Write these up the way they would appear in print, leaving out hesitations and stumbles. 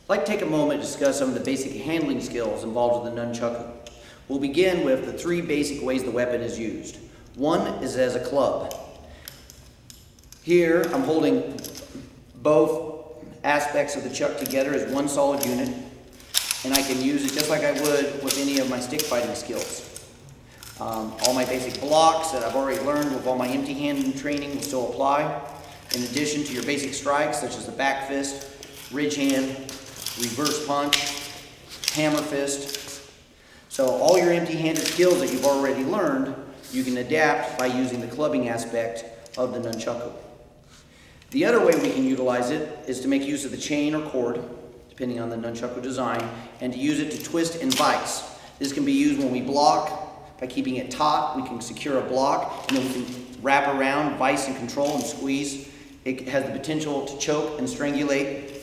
I'd like to take a moment to discuss some of the basic handling skills involved with the nunchaku. We'll begin with the three basic ways the weapon is used. One is as a club. Here I'm holding both aspects of the chuck together as one solid unit, and I can use it just like I would with any of my stick fighting skills. All my basic blocks that I've already learned with all my empty hand training will still apply, in addition to your basic strikes such as the back fist, ridge hand, reverse punch, hammer fist. So all your empty-handed skills that you've already learned, you can adapt by using the clubbing aspect of the nunchaku. The other way we can utilize it is to make use of the chain or cord, depending on the nunchaku design, and to use it to twist and vice. This can be used when we block. By keeping it taut, we can secure a block, and then we can wrap around, vice and control and squeeze. It has the potential to choke and strangulate.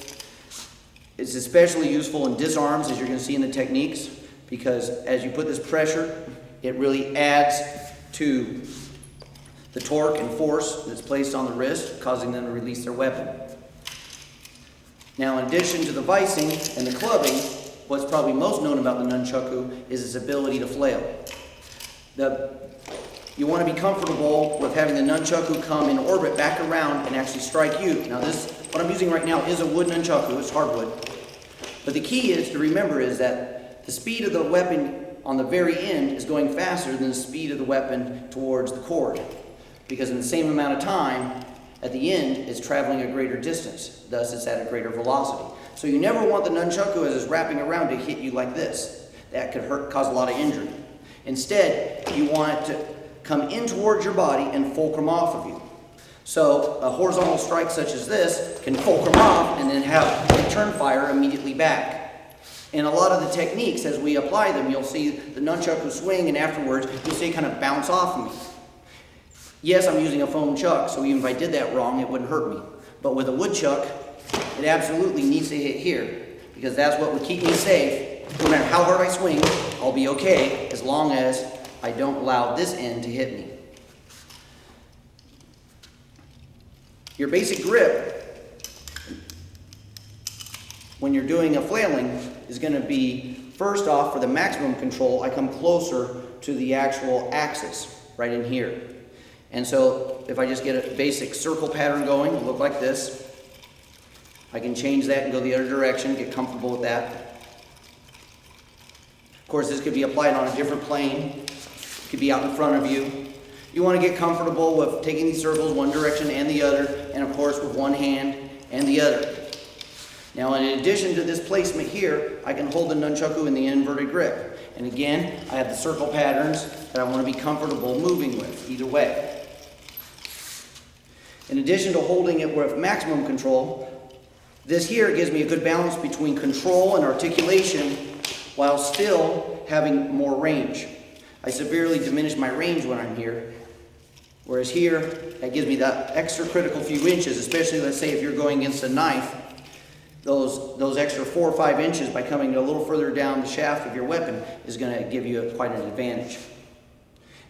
It's especially useful in disarms, as you're going to see in the techniques, because as you put this pressure, it really adds to the torque and force that's placed on the wrist, causing them to release their weapon. Now, in addition to the vicing and the clubbing, what's probably most known about the nunchaku is its ability to flail. You want to be comfortable with having the nunchaku come in orbit back around and actually strike you. Now what I'm using right now is a wood nunchaku, it's hardwood. But the key is to remember is that the speed of the weapon on the very end is going faster than the speed of the weapon towards the cord. Because in the same amount of time, at the end, it's traveling a greater distance. Thus, it's at a greater velocity. So you never want the nunchaku as it's wrapping around to hit you like this. That could cause a lot of injury. Instead, you want it to come in towards your body and fulcrum off of you. So a horizontal strike such as this can fulcrum off and then have a turn fire immediately back. In a lot of the techniques, as we apply them, you'll see the nunchaku swing, and afterwards you'll see it kind of bounce off of me. Yes, I'm using a foam chuck, so even if I did that wrong, it wouldn't hurt me. But with a wood chuck, it absolutely needs to hit here, because that's what would keep me safe. No matter how hard I swing, I'll be okay as long as I don't allow this end to hit me. Your basic grip, when you're doing a flailing, is going to be, first off, for the maximum control, I come closer to the actual axis, right in here. And so if I just get a basic circle pattern going, it'll look like this. I can change that and go the other direction, get comfortable with that. Of course, this could be applied on a different plane. It could be out in front of you. You want to get comfortable with taking these circles one direction and the other, and of course with one hand and the other. Now, in addition to this placement here, I can hold the nunchaku in the inverted grip. And again, I have the circle patterns that I want to be comfortable moving with either way. In addition to holding it with maximum control, this here gives me a good balance between control and articulation while still having more range. I severely diminish my range when I'm here, whereas here, that gives me that extra critical few inches, especially let's say if you're going against a knife, those extra 4 or 5 inches by coming a little further down the shaft of your weapon is going to give you quite an advantage.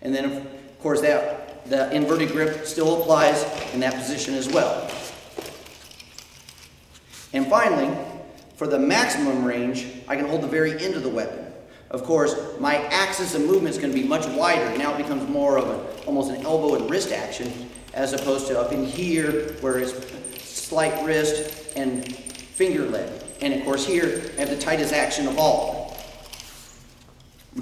And then of course the inverted grip still applies in that position as well. And finally, for the maximum range, I can hold the very end of the weapon. Of course, my axis of movement is going to be much wider. Now it becomes more of almost an elbow and wrist action, as opposed to up in here where it's slight wrist and finger leg. And of course here, I have the tightest action of all.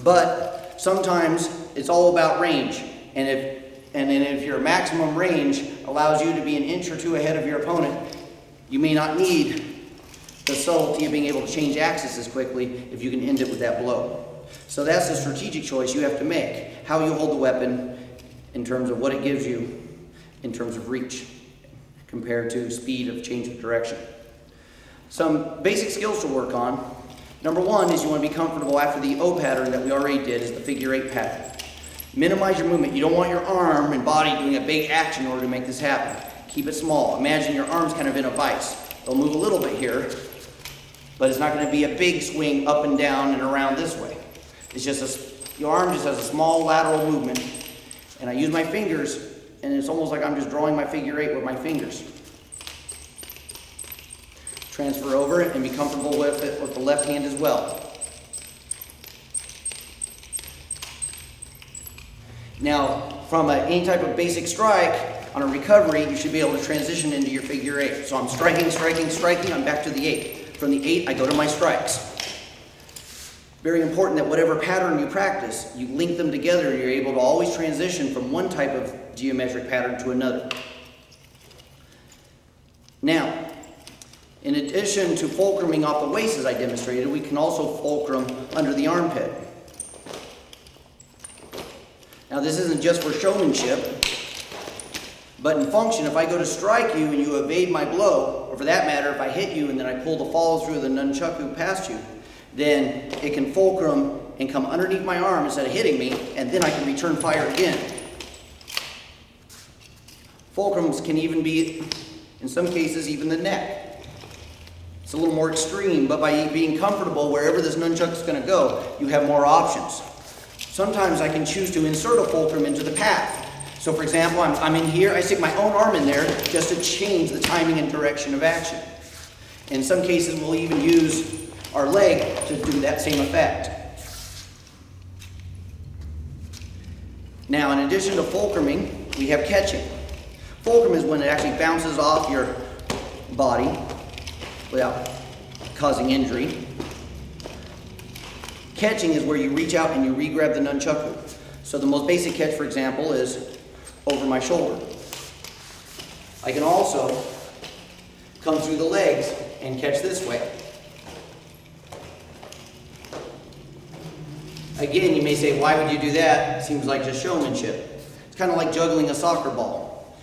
But sometimes it's all about range. And if your maximum range allows you to be an inch or two ahead of your opponent, you may not need the subtlety of being able to change axis as quickly if you can end it with that blow. So that's the strategic choice you have to make, how you hold the weapon in terms of what it gives you in terms of reach compared to speed of change of direction. Some basic skills to work on. Number one is you want to be comfortable after the O pattern that we already did, is the figure 8 pattern. Minimize your movement. You don't want your arm and body doing a big action in order to make this happen. Keep it small. Imagine your arm's kind of in a vice. They'll move a little bit here, but it's not going to be a big swing up and down and around this way. It's just your arm just has a small lateral movement, and I use my fingers, and it's almost like I'm just drawing my figure 8 with my fingers. transfer over it and be comfortable with it with the left hand as well. Now, from any type of basic strike, on a recovery, you should be able to transition into your figure eight. So I'm striking, striking, striking, I'm back to the eight. From the eight, I go to my strikes. Very important that whatever pattern you practice, you link them together and you're able to always transition from one type of geometric pattern to another. Now, in addition to fulcruming off the waist as I demonstrated, we can also fulcrum under the armpit. Now this isn't just for showmanship, but in function, if I go to strike you and you evade my blow, or for that matter, if I hit you and then I pull the follow through the nunchaku past you, then it can fulcrum and come underneath my arm instead of hitting me, and then I can return fire again. Fulcrums can even be, in some cases, even the neck. It's a little more extreme, but by being comfortable wherever this nunchuck is going to go, you have more options. Sometimes I can choose to insert a fulcrum into the path. So for example, I'm in here, I stick my own arm in there just to change the timing and direction of action. In some cases, we'll even use our leg to do that same effect. Now, in addition to fulcruming, we have catching. Fulcrum is when it actually bounces off your body without causing injury. Catching is where you reach out and you re-grab the nunchaku. So the most basic catch, for example, is over my shoulder. I can also come through the legs and catch this way. Again, you may say, why would you do that? It seems like just showmanship. It's kind of like juggling a soccer ball.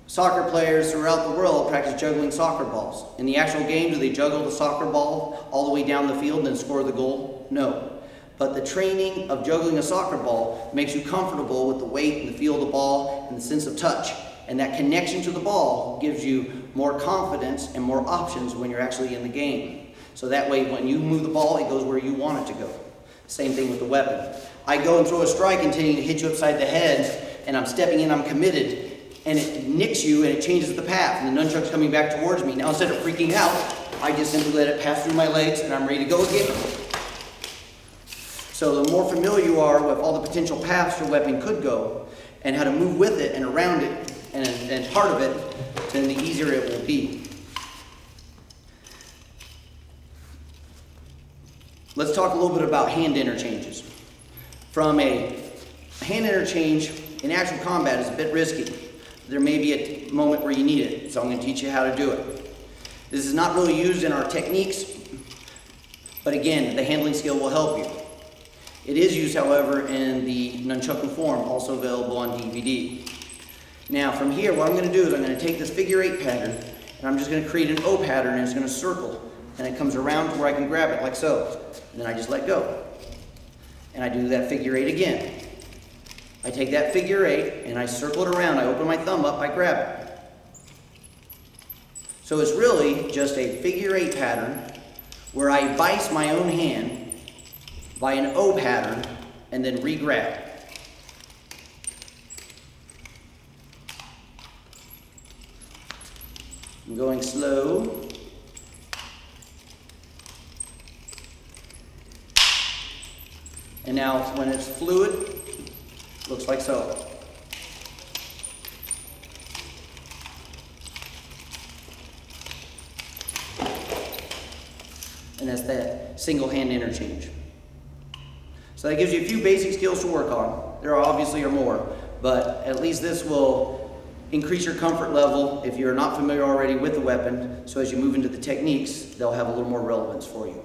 Soccer players throughout the world practice juggling soccer balls. In the actual game, do they juggle the soccer ball all the way down the field and then score the goal? No. But the training of juggling a soccer ball makes you comfortable with the weight and the feel of the ball and the sense of touch. And that connection to the ball gives you more confidence and more options when you're actually in the game. So that way, when you move the ball, it goes where you want it to go. Same thing with the weapon. I go and throw a strike intending to hit you upside the head, and I'm stepping in, I'm committed, and it nicks you and it changes the path, and the nunchuck's coming back towards me. Now instead of freaking out, I just simply let it pass through my legs and I'm ready to go again. So the more familiar you are with all the potential paths your weapon could go, and how to move with it and around it and part of it, then the easier it will be. Let's talk a little bit about hand interchanges. From a hand interchange in actual combat is a bit risky. There may be a moment where you need it, so I'm going to teach you how to do it. This is not really used in our techniques, but again, the handling skill will help you. It is used, however, in the nunchaku form, also available on DVD. Now, from here, what I'm going to do is I'm going to take this figure eight pattern, and I'm just going to create an O pattern, and it's going to circle, and it comes around to where I can grab it, like so. And then I just let go. And I do that figure eight again. I take that figure eight, and I circle it around. I open my thumb up, I grab it. So it's really just a figure eight pattern where I vice my own hand by an O pattern and then re-grab. I'm going slow. And now when it's fluid, looks like so. And that's that single hand interchange. So that gives you a few basic skills to work on. There obviously are more, but at least this will increase your comfort level if you're not familiar already with the weapon. So as you move into the techniques, they'll have a little more relevance for you.